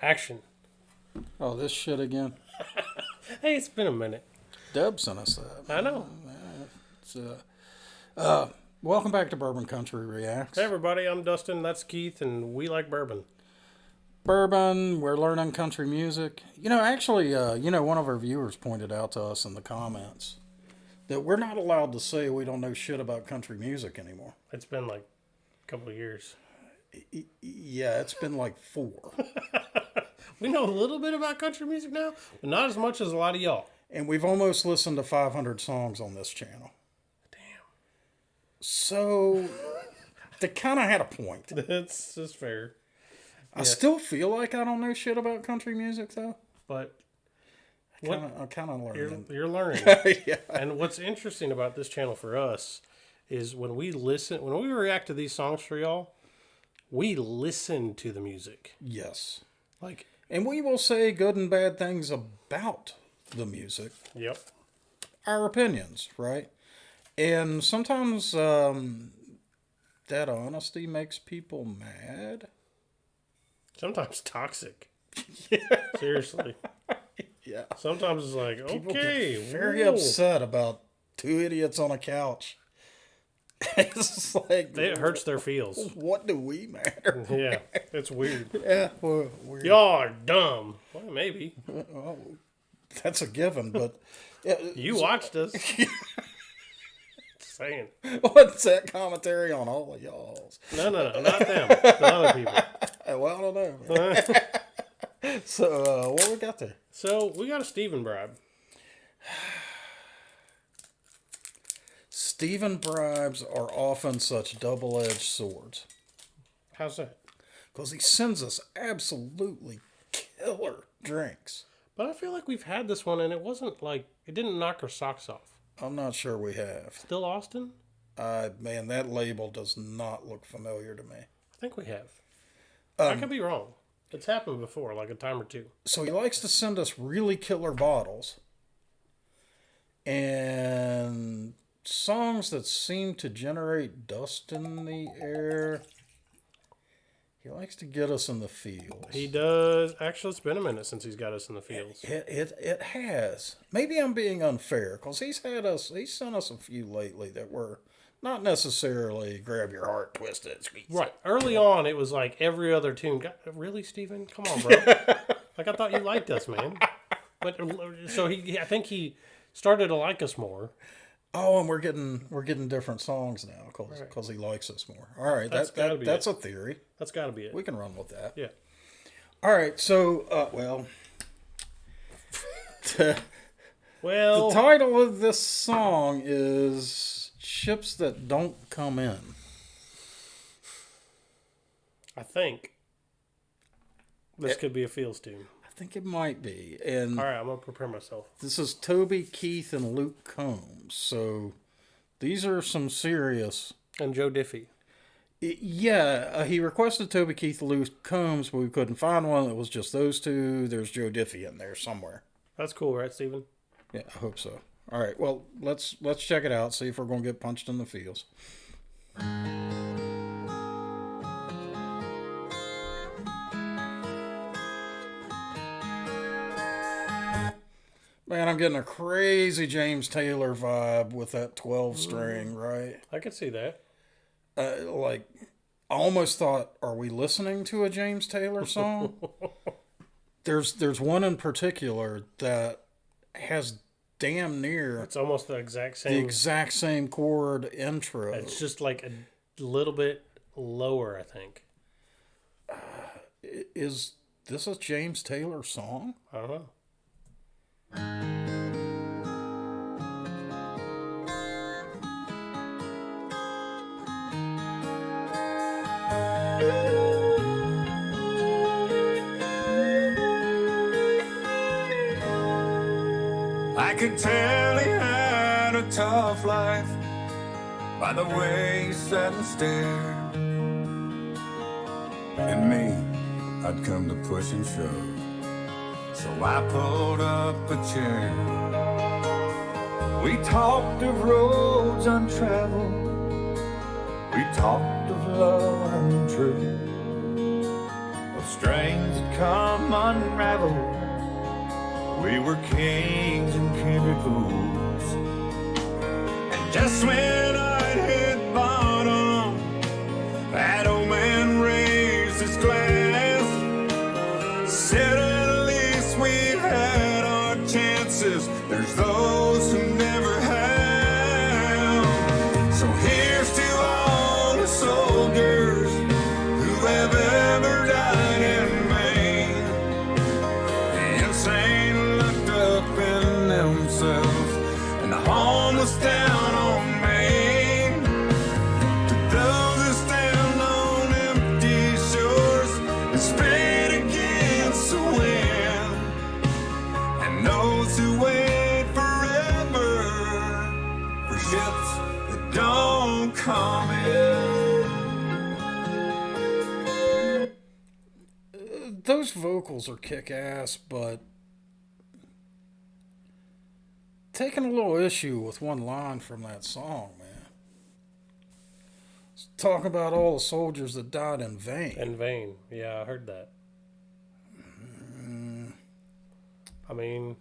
Action. Oh, this shit again. Hey, it's been a minute. Deb sent us that. I know. It's, welcome back to Bourbon Country Reacts. Hey, everybody. I'm Dustin. That's Keith, and we like bourbon. Bourbon, we're learning country music. Actually, one of our viewers pointed out to us in the comments that we're not allowed to say we don't know shit about country music anymore. It's been like a couple of years. Yeah, it's been like 4. We know a little bit about country music now, but not as much as a lot of y'all. And we've almost listened to 500 songs on this channel. Damn. So, they kind of had a point. That's just fair. I still feel like I don't know shit about country music, though. But I'm kind of learning. You're learning. Yeah. And what's interesting about this channel for us is when we react to these songs for y'all, we listen to the music. Yes. And we will say good and bad things about the music. Yep. Our opinions, right? And sometimes that honesty makes people mad. Sometimes toxic. Yeah. Seriously. Yeah. Sometimes it's like, People okay. get very upset about 2 idiots on a couch. It's like... It hurts their feels. What do we matter? Yeah. It's weird. Yeah. Well, weird. Y'all are dumb. Well, maybe. Well, that's a given, but... You watched us. Just saying. What's that commentary on all of y'all's? No, not them. The other people. Well, I don't know. So, what we got there? So, we got a Steven bribe. Steven bribes are often such double-edged swords. How's that? Because he sends us absolutely killer drinks. But I feel like we've had this one, and it wasn't like... It didn't knock our socks off. I'm not sure we have. Still Austin? Man, that label does not look familiar to me. I think we have. I could be wrong. It's happened before, like a time or two. So he likes to send us really killer bottles. And songs that seem to generate dust in the air. He likes to get us in the fields. He does. Actually, it's been a minute since he's got us in the fields. It has. Maybe I'm being unfair because he's sent us a few lately that were not necessarily grab your heart, twist it, squeeze. Right. Early on, it was like every other tune. Really, Steven? Come on, bro. Like, I thought you liked us, man. But so I think he started to like us more. Oh, and we're getting different songs now because he likes us more. All right, that's a theory. That's got to be it. We can run with that. Yeah. All right, so the title of this song is "Ships That Don't Come In." I think this could be a Fields tune. I think it might be. And all right, I'm gonna prepare myself. This is Toby, Keith, and Luke Combs. So these are some serious. And Joe Diffie. Yeah, he requested Toby, Keith, Luke Combs, but we couldn't find one. It was just those two. There's Joe Diffie in there somewhere. That's cool, right, Steven? Yeah, I hope so. All right, well, let's check it out. See if we're gonna get punched in the fields. Man, I'm getting a crazy James Taylor vibe with that 12-string, right? I could see that. I almost thought, are we listening to a James Taylor song? There's one in particular that has damn near... It's almost the exact same chord intro. It's just like a little bit lower, I think. Is this a James Taylor song? I don't know. I could tell he had a tough life by the way he sat and stared. And me, I'd come to push and shove, so I pulled up a chair. We talked of roads untraveled, we talked of love untrue, of strains that come unravel. We were kings and chemicals. And just when I'd hit bottom, that old man raised his glass, said at least we've had our chances. There's those who never have. So here's to all the soldiers who have ever died in vain. The insane locked up in themselves, and the homeless down on Main. To those who stand on empty shores and spit against the wind, and those who wait forever for ships that don't come in. Those vocals are kick-ass, but taking a little issue with one line from that song, man. It's talking about all the soldiers that died in vain. In vain. Yeah, I heard that. I mean,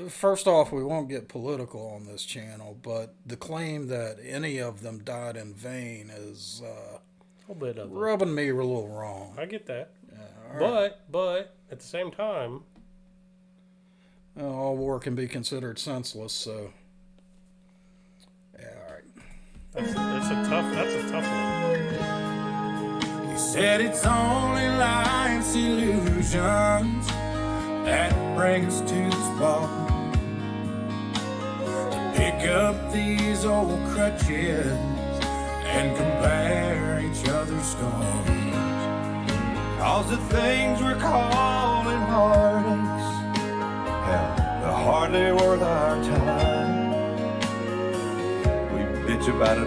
First off, we won't get political on this channel, but the claim that any of them died in vain is a little bit of it. rubbing me a little wrong. I get that. All right. But at the same time, All war can be considered senseless, so yeah, all right. that's a tough one. He said it's only life's illusions that bring us to this bar, to pick up these old crutches and compare each other's scars. Cause the things we're calling heartaches, hell, they're hardly worth our time. We bitch about $1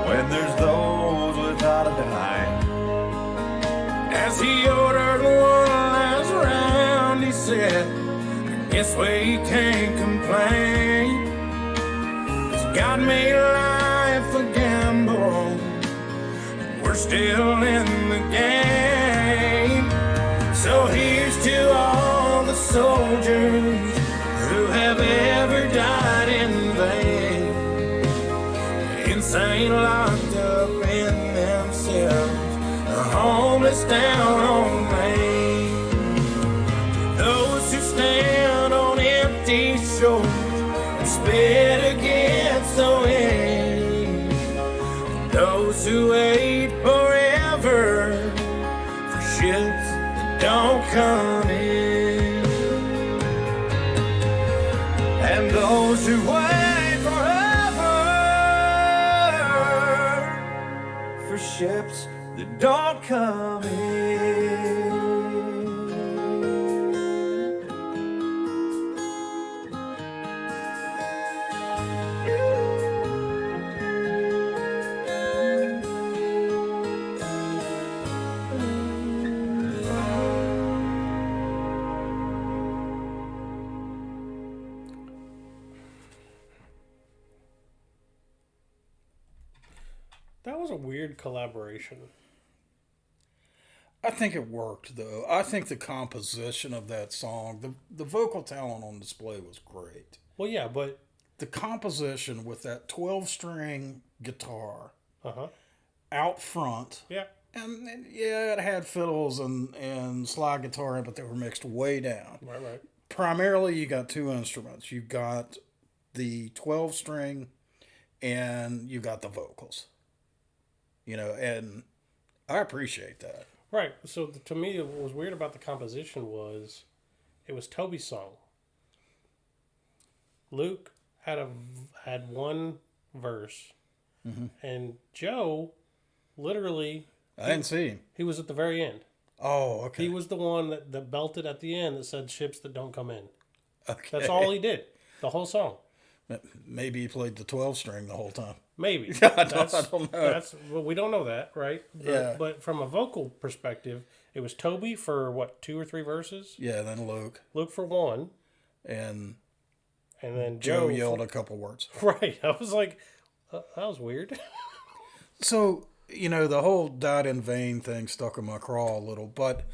when there's those without a dime. As he ordered one last round, he said, I guess we can't complain. 'Cause God made life a gamble, we're still in the game. So here's to all the soldiers who have ever died in vain, insane, locked up in themselves, the homeless down on Main. Those who stand on empty shores and spit against the wind, those who wait forever for ships that don't come in, and those who wait forever for ships that don't come in. That was a weird collaboration. I think it worked, though. I think the composition of that song, the vocal talent on display was great. Well, yeah, but The composition with that 12-string guitar uh-huh. out front, Yeah. and yeah, it had fiddles and slide guitar in, but they were mixed way down. Right. Primarily, you got two instruments. You got the 12-string, and you got the vocals. You know, and I appreciate that. Right. So to me, what was weird about the composition was it was Toby's song. Luke had one verse, and Joe literally I didn't see him. he was at the very end. Oh, okay. He was the one that belted at the end that said ships that don't come in. Okay. That's all he did. The whole song. Maybe he played the 12-string the whole time. Maybe. I don't know. Well, we don't know that, right? Yeah. But from a vocal perspective, it was Toby for, what, 2 or 3 verses? Yeah, then Luke. Luke for 1. And then Joe yelled a couple words. Right. I was like, that was weird. So, the whole "died in vain" thing stuck in my craw a little, but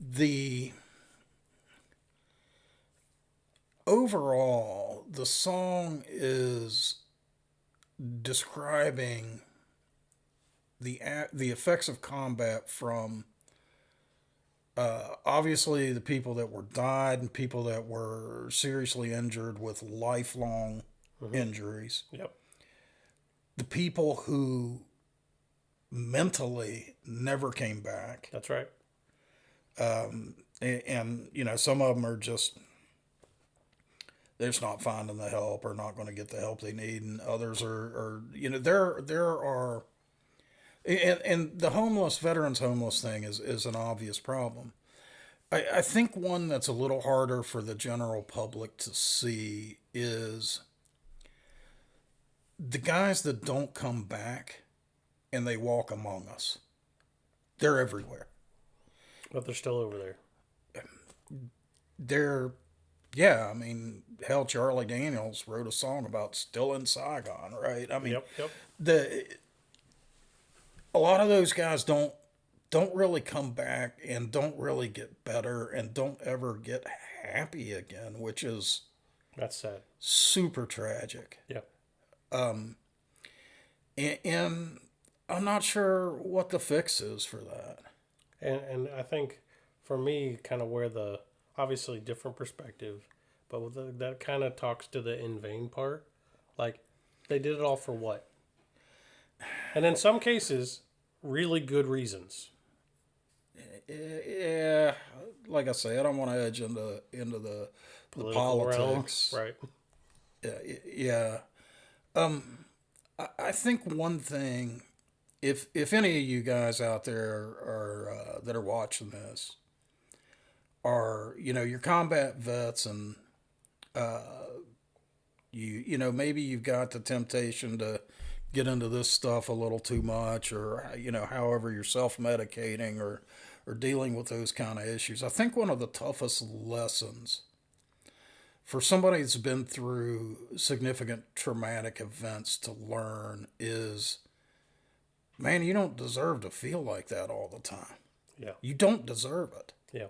the overall, the song is describing the effects of combat from obviously the people that were died and people that were seriously injured with lifelong injuries. Yep. The people who mentally never came back. That's right. And some of them are just, they're just not finding the help or not going to get the help they need. And others are there are, and the veterans homeless thing is an obvious problem. I think one that's a little harder for the general public to see is the guys that don't come back and they walk among us. They're everywhere. But they're still over there. Yeah, I mean, hell, Charlie Daniels wrote a song about still in Saigon, right? I mean, yep. A lot of those guys don't really come back and don't really get better and don't ever get happy again, which is that's sad. Super tragic. Yep. And I'm not sure what the fix is for that. And I think for me, kind of where the obviously different perspective, but that kind of talks to the in vain part. Like, they did it all for what? And in some cases, really good reasons. Yeah, like I say, I don't want to edge into the politics, realm. Right? Yeah. I think one thing, if any of you guys out there are that are watching this are your combat vets and maybe you've got the temptation to get into this stuff a little too much, or however you're self-medicating or dealing with those kind of issues. I think one of the toughest lessons for somebody that's been through significant traumatic events to learn is, man, you don't deserve to feel like that all the time. Yeah. You don't deserve it. Yeah.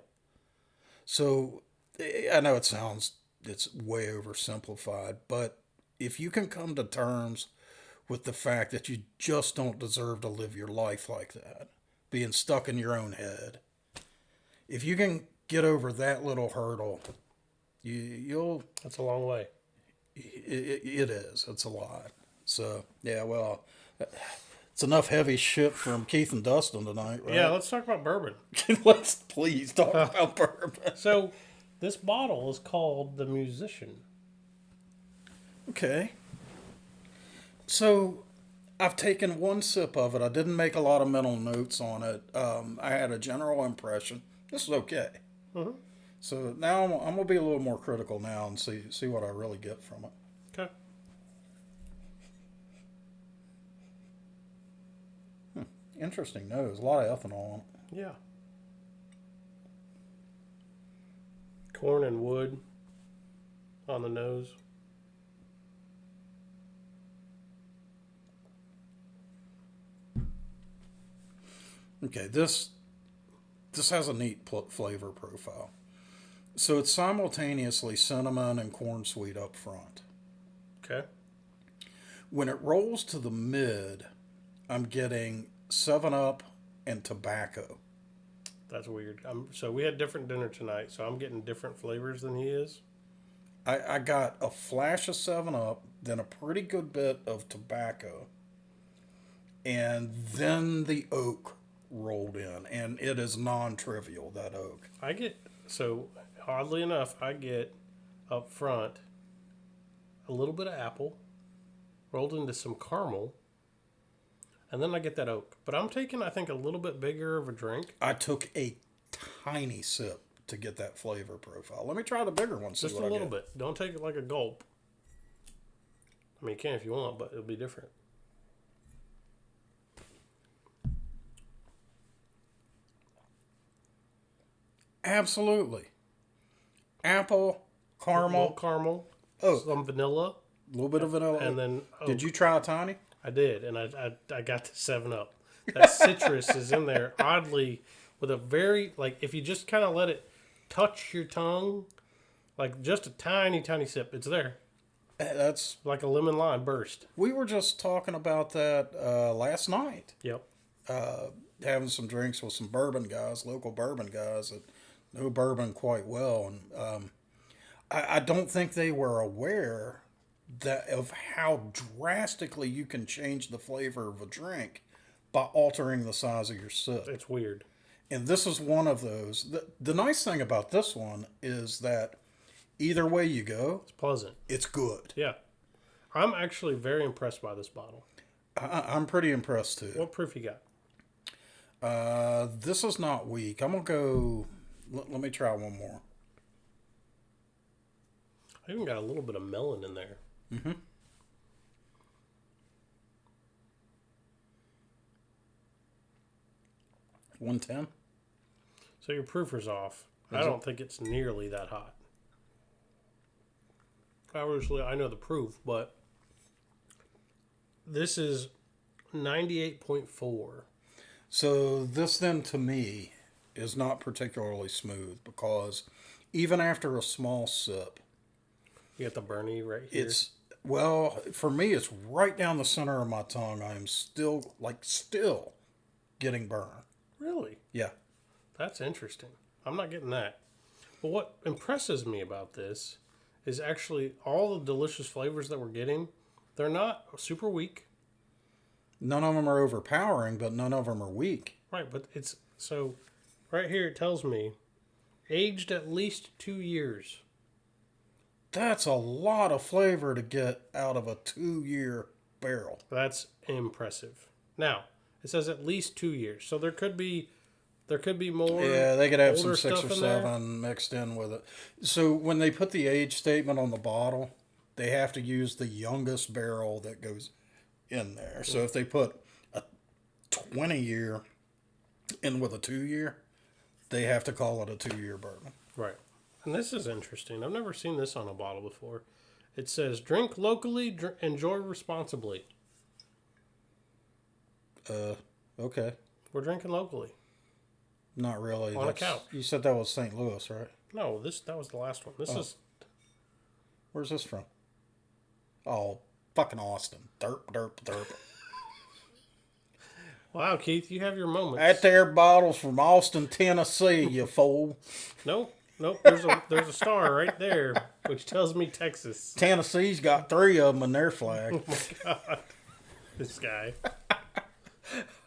So I know it's way oversimplified, but if you can come to terms with the fact that you just don't deserve to live your life like that, being stuck in your own head, if you can get over that little hurdle, you'll. That's a long way. It is. It's a lot. So yeah, well, it's enough heavy shit from Keith and Dustin tonight, right? Yeah, let's talk about bourbon. Let's please talk about bourbon. So this bottle is called the Musician. Okay. So I've taken one sip of it. I didn't make a lot of mental notes on it. I had a general impression. This is okay. Mm-hmm. So now I'm gonna be a little more critical now and see what I really get from it. Okay. Interesting nose. A lot of ethanol on it. Yeah. Corn and wood on the nose. Okay, this has a neat flavor profile. So it's simultaneously cinnamon and corn sweet up front. Okay. When it rolls to the mid, I'm getting 7-Up and tobacco. That's weird. So we had different dinner tonight, so I'm getting different flavors than he is. I got a flash of 7-Up, then a pretty good bit of tobacco, and then the oak rolled in, and it is non-trivial, that oak. Oddly enough, I get up front a little bit of apple rolled into some caramel, and then I get that oak. But I'm taking, I think, a little bit bigger of a drink. I took a tiny sip to get that flavor profile. Let me try the bigger one. Just a little bit. Don't take it like a gulp. I mean, you can if you want, but it'll be different. Absolutely. Apple, caramel. Some vanilla. A little bit of vanilla. And then Did you try a tiny? I did, and I got the 7-Up. that citrus is in there oddly with a very, like, if you just kind of let it touch your tongue, like just a tiny, tiny sip, it's there. That's Like a lemon lime burst. we were just talking about that last night. Yep. Having some drinks with some bourbon guys, local bourbon guys that know bourbon quite well, and I don't think they were aware that of how drastically you can change the flavor of a drink by altering the size of your sip. It's weird. And this is one of those. The nice thing about this one is that either way you go, It's pleasant. it's good. Yeah. I'm actually very impressed by this bottle. I'm pretty impressed too. What proof you got? This is not weak. I'm gonna go. Let me try one more. I even got a little bit of melon in there. Mm-hmm. 110. So your proofer's off. I don't think it's nearly that hot. Obviously, I know the proof, but this is 98.4. So this then to me is not particularly smooth because even after a small sip, You got the Bernie right here. it's well for me it's right down the center of my tongue. I am still getting burn. Really? Yeah. That's interesting. I'm not getting that. But what impresses me about this is actually all the delicious flavors that we're getting. They're not super weak. None of them are overpowering, but none of them are weak. Right, but it's so right here it tells me aged at least 2 years. That's a lot of flavor to get out of a 2-year barrel. That's impressive. Now, it says at least 2 years. So there could be more. Yeah, they could have some older 6 stuff or in there. 7 mixed in with it. So when they put the age statement on the bottle, they have to use the youngest barrel that goes in there. So if they put a 20-year in with a 2-year, they have to call it a 2-year bourbon. Right. And this is interesting. I've never seen this on a bottle before. It says drink locally, enjoy responsibly. Okay. We're drinking locally. Not really. On a couch. You said that was St. Louis, right? No, that was the last one. This is Where's this from? Oh, fucking Austin. Derp, derp, derp. wow, Keith. You have your moments. That there bottle's from Austin, Tennessee, you fool. Nope. There's a star right there, which tells me Texas. Tennessee's got 3 of them in their flag. Oh my God, this guy.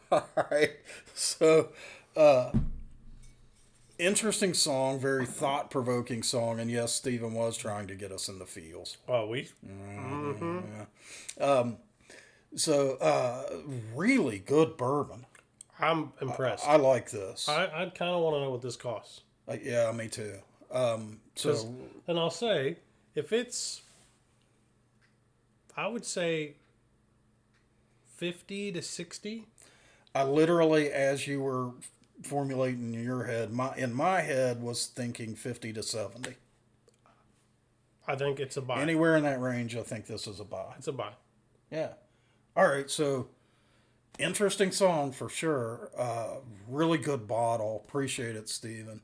All right. So, interesting song, very thought-provoking song, and yes, Stephen was trying to get us in the feels. Oh, we. Really good bourbon. I'm impressed. I like this. I'd kind of want to know what this costs. Yeah, me too. And I'll say, if it's, I would say 50 to 60. I literally, as you were formulating in your head, in my head was thinking 50 to 70. I think it's a buy. Anywhere in that range, I think this is a buy. It's a buy. Yeah. All right, so interesting song for sure. Really good bottle. Appreciate it, Steven.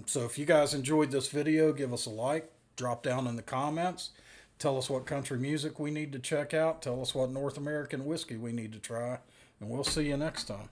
So if you guys enjoyed this video, give us a like. Drop down in the comments. Tell us what country music we need to check out. Tell us what North American whiskey we need to try. And we'll see you next time.